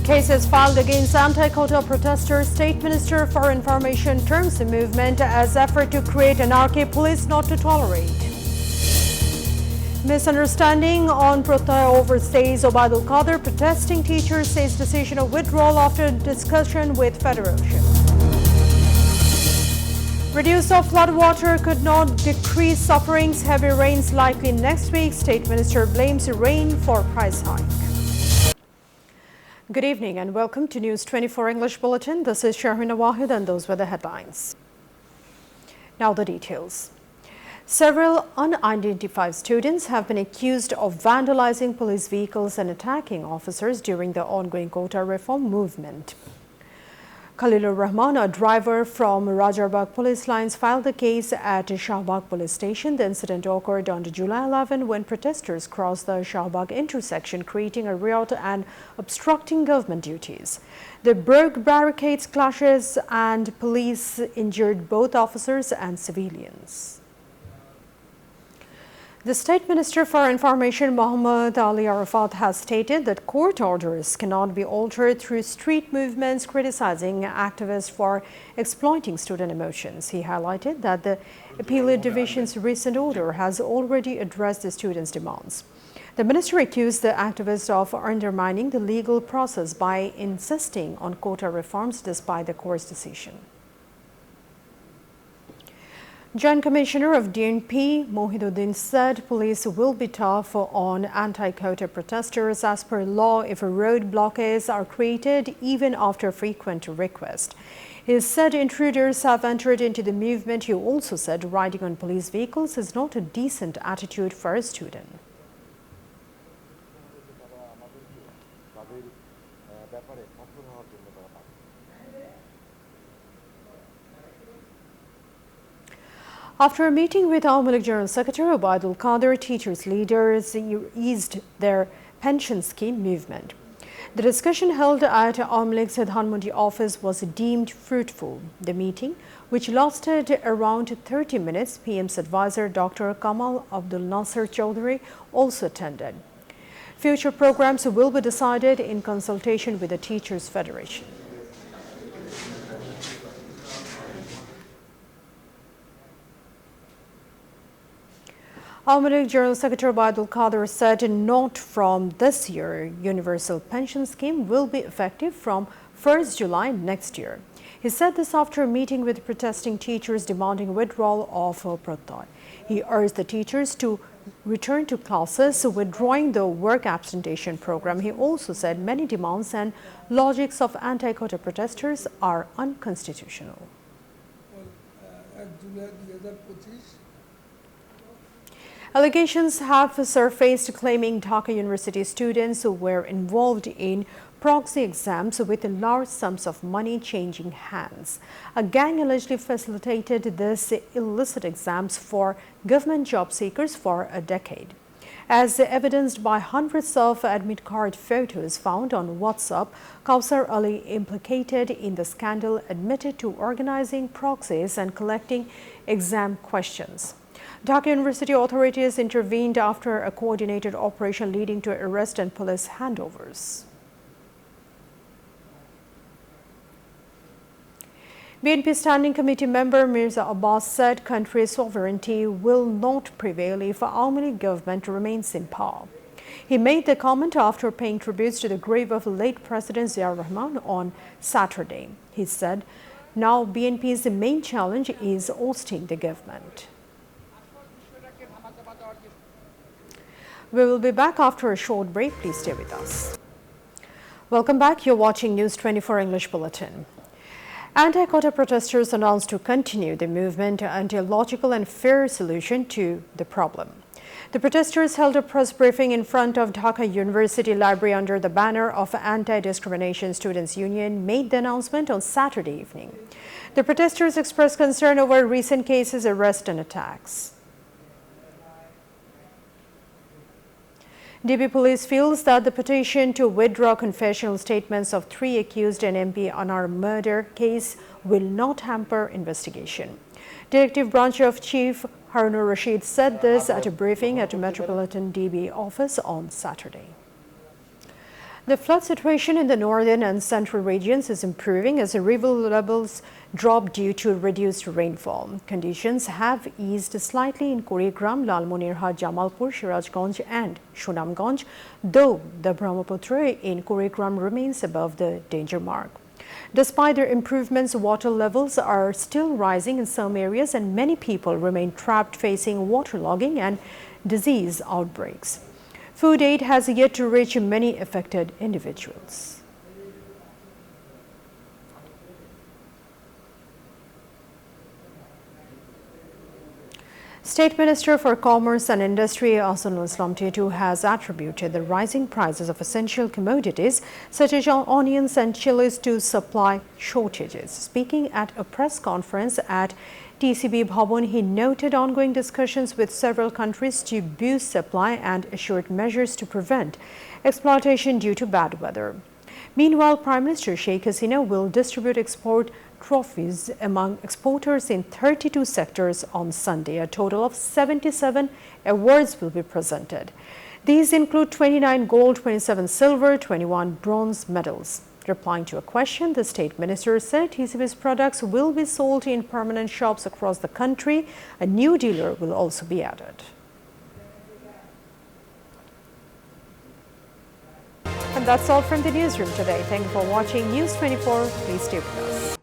Cases filed against anti-quota protesters. State Minister for Information terms the movement as effort to create anarchy, police not to tolerate. Misunderstanding on Prothai overstays. Obaidul Qadir protesting teachers says decision of withdrawal after discussion with Federation. Reduce of flood water could not decrease sufferings. Heavy rains likely next week. State Minister blames rain for price hike. Good evening and welcome to News 24 English Bulletin. This is Sharmina Wahid and those were the headlines. Now the details. Several unidentified students have been accused of vandalizing police vehicles and attacking officers during the ongoing quota reform movement. Khalilur Rahman, a driver from Rajarbagh police lines, filed the case at Shahbagh police station. The incident occurred on July 11 when protesters crossed the Shahbagh intersection, creating a riot and obstructing government duties. The broke barricades, clashes and police injured both officers and civilians. The State Minister for Information, Muhammad Ali Arafat, has stated that court orders cannot be altered through street movements criticizing activists for exploiting student emotions. He highlighted that the Appellate Division's recent order has already addressed the students' demands. The minister accused the activists of undermining the legal process by insisting on quota reforms despite the court's decision. Joint Commissioner of DNP, Mohiduddin, said police will be tough on anti-quota protesters as per law if road blockades are created even after frequent requests. He said intruders have entered into the movement. He also said riding on police vehicles is not a decent attitude for a student. After a meeting with Awami League General Secretary Obaidul Qadir, teachers' leaders eased their pension scheme movement. The discussion held at Awami League's Dhanmondi office was deemed fruitful. The meeting, which lasted around 30 minutes, PM's advisor Dr. Kamal Abdul Nasser Chaudhary also attended. Future programs will be decided in consultation with the Teachers' Federation. Awami League General Secretary Obaidul Qadir said not from this year, universal pension scheme will be effective from 1st July next year. He said this after a meeting with protesting teachers demanding withdrawal of Prothai. He urged the teachers to return to classes, withdrawing the work absentation program. He also said many demands and logics of anti-quota protesters are unconstitutional. Allegations have surfaced claiming Dhaka University students were involved in proxy exams with large sums of money changing hands. A gang allegedly facilitated these illicit exams for government job seekers for a decade. As evidenced by hundreds of admit card photos found on WhatsApp, Kausar Ali, implicated in the scandal, admitted to organizing proxies and collecting exam questions. Dhaka University authorities intervened after a coordinated operation leading to arrest and police handovers. BNP Standing Committee member Mirza Abbas said country's sovereignty will not prevail if Awami League government remains in power. He made the comment after paying tributes to the grave of late President Ziaur Rahman on Saturday. He said, now BNP's main challenge is ousting the government. We will be back after a short break. Please stay with us. Welcome back. You're watching News 24 English Bulletin. Anti-quota protesters announced to continue the movement until a logical and fair solution to the problem. The protesters held a press briefing in front of Dhaka University Library under the banner of Anti-Discrimination Students Union, made the announcement on Saturday evening. The protesters expressed concern over recent cases, arrests and attacks. DB Police feels that the petition to withdraw confessional statements of 3 accused in MP Anar murder case will not hamper investigation. Detective Branch of Chief Harunur Rashid said this at a briefing at a Metropolitan DB office on Saturday. The flood situation in the northern and central regions is improving as the river levels drop due to reduced rainfall. Conditions have eased slightly in Kurigram, Lalmonirhat, Jamalpur, Sirajganj and Sunamganj, though the Brahmaputra in Kurigram remains above the danger mark. Despite their improvements, water levels are still rising in some areas and many people remain trapped facing waterlogging and disease outbreaks. Food aid has yet to reach many affected individuals. State Minister for Commerce and Industry Ahsanul Islam Tetu has attributed the rising prices of essential commodities such as onions and chilies to supply shortages. Speaking at a press conference at TCB Bhavan, he noted ongoing discussions with several countries to boost supply and assured measures to prevent exploitation due to bad weather. Meanwhile, Prime Minister Sheikh Hasina will distribute export trophies among exporters in 32 sectors on Sunday. A total of 77 awards will be presented. These include 29 gold, 27 silver, 21 bronze medals. Replying to a question, the State Minister said TCB's products will be sold in permanent shops across the country. A new dealer will also be added. And that's all from the newsroom today. Thank you for watching News 24. Please stay with us.